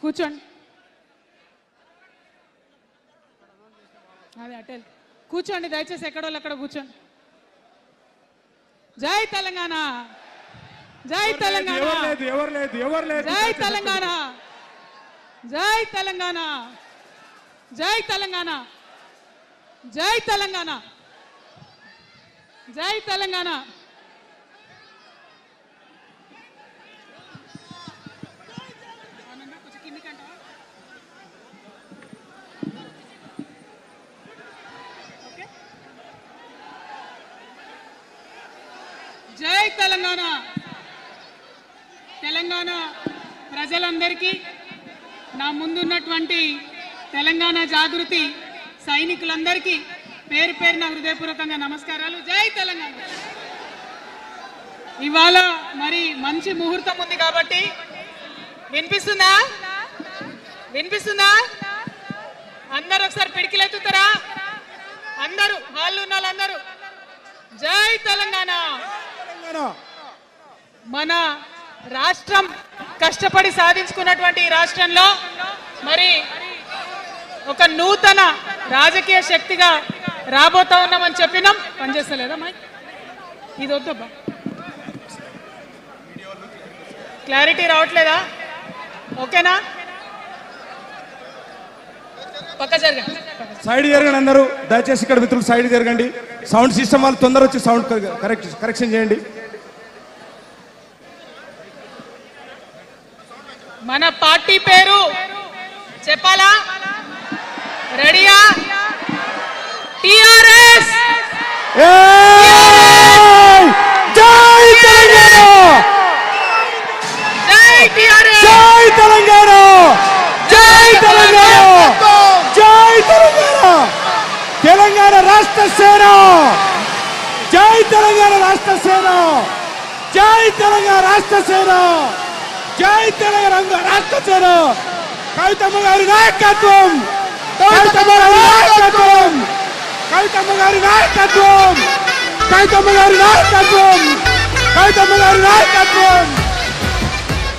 కూర్చోండి. అదే అటెల్ కూర్చోండి దయచేసి, ఎక్కడోళ్ళు అక్కడ కూర్చోండి. జై తెలంగాణ, జై తెలంగాణ, జై తెలంగాణ, జై తెలంగాణ, జై తెలంగాణ, జై తెలంగాణ, జై తెలంగాణ. జై తెలంగాణ. తెలంగాణ ప్రజలందరికీ, నా ముందున్నటువంటి తెలంగాణ జాగృతి సైనికులందరికీ పేరు పేరున హృదయపూర్వకంగా నమస్కారాలు. జై తెలంగాణ. ఇవాళ మరి మంచి ముహూర్తం ఉంది కాబట్టి వినిపిస్తుందా? వినిపిస్తుందా? అందరూ ఒకసారి పిడికిలెత్తుతారా? అందరూ హాల్లో ఉన్న వాళ్ళందరూ జై తెలంగాణ. మన రాష్ట్రం కష్టపడి సాధించుకున్నటువంటి ఈ రాష్ట్రంలో మరి ఒక నూతన రాజకీయ శక్తిగా రాబోతా ఉన్నామని చెప్పినాం. పనిచేస్తలేదా మై? ఇది వద్దబ్బా, క్లారిటీ రావట్లేదా? ఓకేనా? పక్క జరగండి, సైడ్ జరగండి అందరూ దయచేసి. ఇక్కడ మిత్రులు సైడ్ జరగండి. సౌండ్ సిస్టమ్ వాళ్ళు తొందర వచ్చి సౌండ్ కరెక్షన్ చేయండి. మన పార్టీ పేరు చెప్పాలా? రెడీయా? టిఆర్ఎస్. జై తెలంగాణ, జై టిఆర్ఎస్, జై తెలంగాణ, జై తెలంగాణ, జై తెలంగాణ. తెలంగాణ రాష్ట్ర సేన, జై తెలంగాణ రాష్ట్ర సేన, జై తెలంగాణ రాష్ట్ర సేన, జై తెలంగాణ రాష్ట్ర సేన. కవితమ్మ గారి నాయకత్వం, కవితమ్మ గారి నాయకత్వం, కవితమ్మ గారి నాయకత్వం, కవితమ్మ గారి నాయకత్వం, కవితమ్మ గారి నాయకత్వం.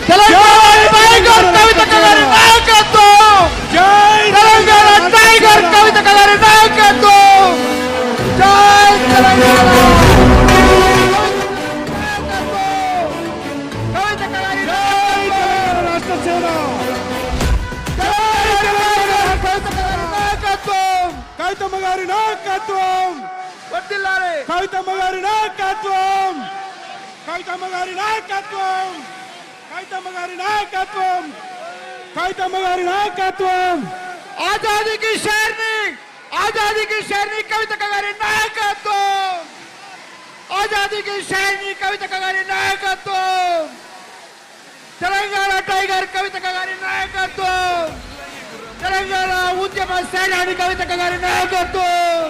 తెలంగాణ టైగర్ కవితమ్మ గారి నాయకత్వం, జై తెలంగాణ టైగర్ కవితమ్మ గారి నాయకత్వం, జై తెలంగాణ. కవితమ్మ గారి నాయకత్వం, కవితమ్మ గారి నాయకత్వం, కవితమ్మ గారి నాయకత్వం, కవితమ్మ గారి నాయకత్వం, కవితమ్మ గారి నాయకత్వం. ఆజాదీ కి షేర్ని, ఆజాదీ కి షేర్ని కవితమ్మ గారి నాయకత్వం, ఆజాదీ కి షేర్ని కవితమ్మ గారి నాయకత్వం. తెలంగాణ టైగర్ కవితమ్మ గారి నాయకత్వం, తెలంగాణ ఉద్యమ సేనాని కవితమ్మ గారి నాయకత్వం.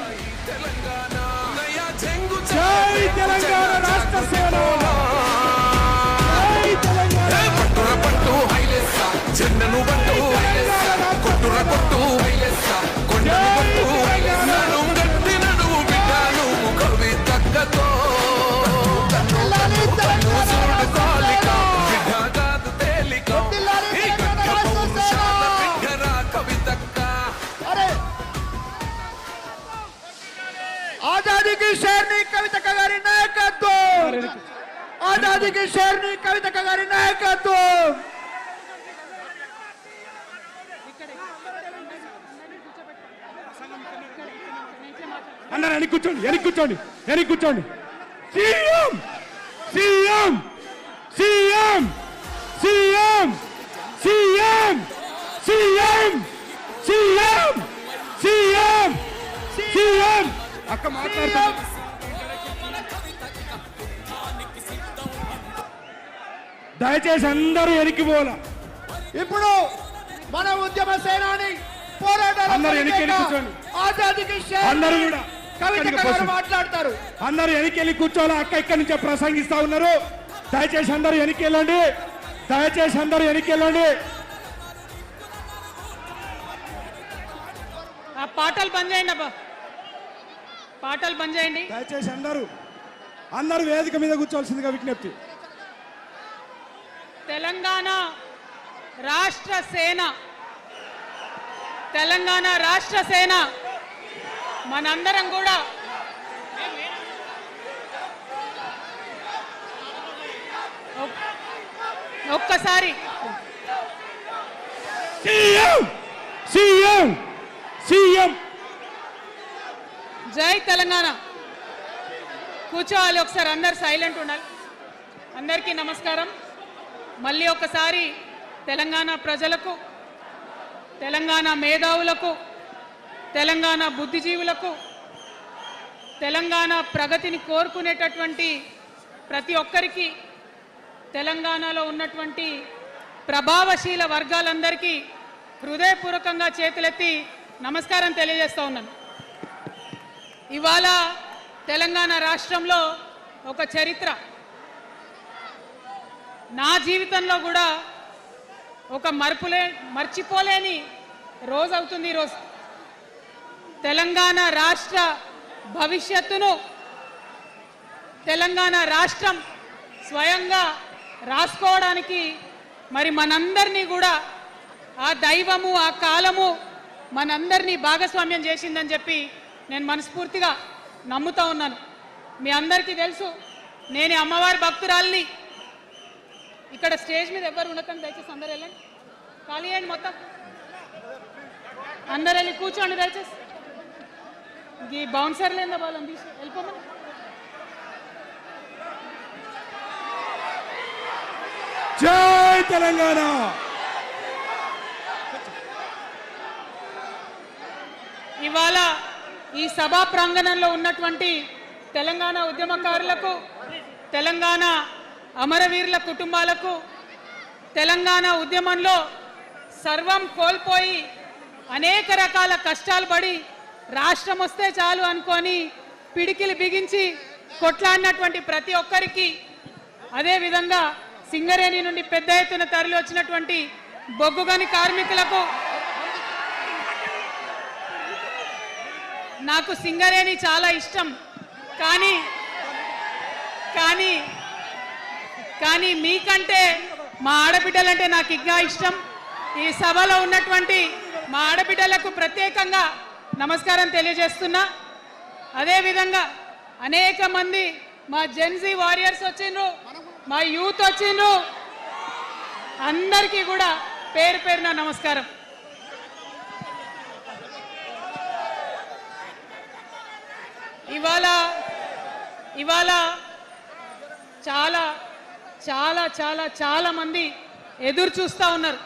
జై తెలంగాణ రాష్ట్ర సేన, జై తెలంగాణ. పట్టు హైలెస్స చెన్నను పట్టు కొట్టుర కొట్టు హైలెస్స కొండను పట్టు నను గట్టి నడువు బిడ్డను కవితక్కతో చూడు కాలిక బిడ్డ కాదు తేలిక ఈ గట్ట పౌరుషాల బిడ్డరా కవితక్క. ఆజాదీ కి షేర్ని కవితక్క గారి నాయకత్వం, ఆజాదీ కి షేర్ని కవితక్క గారి నాయకత్వం. అందరూ వెనక్కి కూర్చోండి, వెనక్కి కూర్చోండి, వెనక్కి కూర్చోండి. CM CM CM CM CM CM CM CM CM. అక్క మాట్లాడుతా. దయచేసి అందరూ వెనక్కి పోలా. ఇప్పుడు మన ఉద్యమ సేనాని పోరాటాలు అందరూ వెనక్కి కూర్చోండి. ఆజాదీకి అందరూ కూడా మాట్లాడతారు. అందరూ వెనక్కి కూర్చోవాలి. అక్క ఇక్కడి నుంచే ప్రసంగిస్తా ఉన్నారు. దయచేసి అందరూ వెనక్కి వెళ్ళండి, దయచేసి అందరూ వెనక్కి వెళ్ళండి. ఆ పాటలు బంద్ చేయండి అబ్బా, పాటలు బంద్ చేయండి. దయచేసి అందరూ వేదిక మీద కూర్చోవాల్సిందిగా విజ్ఞప్తి. తెలంగాణ రాష్ట్ర సేన తెలంగాణ రాష్ట్ర సేన మనందరం కూడా ఒక్కసారి సీఎం సీఎం సీఎం జై తెలంగాణ. కూర్చోవాలి, ఒకసారి అందరు సైలెంట్ ఉండాలి. అందరికీ నమస్కారం. మళ్ళీ ఒకసారి తెలంగాణ ప్రజలకు, తెలంగాణ మేధావులకు, తెలంగాణ బుద్ధిజీవులకు, తెలంగాణ ప్రగతిని కోరుకునేటటువంటి ప్రతి ఒక్కరికి, తెలంగాణలో ఉన్నటువంటి ప్రభావశీల వర్గాలందరికీ హృదయపూర్వకంగా చేతులెత్తి నమస్కారం తెలియజేస్తా ఉన్నాను. ఇవాళ తెలంగాణ రాష్ట్రంలో ఒక చరిత్ర, నా జీవితంలో కూడా ఒక మర్చిపోలేని రోజు అవుతుంది ఈరోజు. తెలంగాణ రాష్ట్ర భవిష్యత్తును తెలంగాణ రాష్ట్రం స్వయంగా రాసుకోవడానికి మరి మనందరినీ కూడా ఆ దైవము, ఆ కాలము మనందరినీ భాగస్వామ్యం చేసిందని చెప్పి నేను మనస్ఫూర్తిగా నమ్ముతా ఉన్నాను. మీ అందరికీ తెలుసు, నేనే అమ్మవారి భక్తురాల్ని. ఇక్కడ స్టేజ్ మీద ఎవరు ఉండకండి, దయచేసి అందరు వెళ్ళండి, ఖాళీ అయ్యండి మొత్తం, అందరు వెళ్ళి కూర్చోండి దయచేసి. ఈ బౌన్సర్లు ఏందా వాళ్ళని తీసి వెళ్ళిపోమని. జై తెలంగాణ. ఇవాళ ఈ సభా ప్రాంగణంలో ఉన్నటువంటి తెలంగాణ ఉద్యమకారులకు, తెలంగాణ అమరవీరుల కుటుంబాలకు, తెలంగాణ ఉద్యమంలో సర్వం కోల్పోయి అనేక రకాల కష్టాలు పడి రాష్ట్రం వస్తే చాలు అనుకొని పిడికిలు బిగించి కొట్లాడినటువంటి ప్రతి ఒక్కరికి, అదేవిధంగా సింగరేణి నుండి పెద్ద ఎత్తున తరలి వచ్చినటువంటి బొగ్గుగని కార్మికులకు, నాకు సింగరేణి చాలా ఇష్టం, కానీ కానీ కానీ మీకంటే మా ఆడబిడ్డలంటే నాకు ఇంకా ఇష్టం. ఈ సభలో ఉన్నటువంటి మా ఆడబిడ్డలకు ప్రత్యేకంగా నమస్కారం తెలియజేస్తున్నా. అదేవిధంగా అనేక మంది మా జెన్జీ వారియర్స్ వచ్చిండ్రు, మా యూత్ వచ్చిండ్రు, అందరికీ కూడా పేరు పేరున నమస్కారం. ఇవాళ చాలా చాలా చాలా చాలా మంది ఎదురు చూస్తూ ఉన్నారు.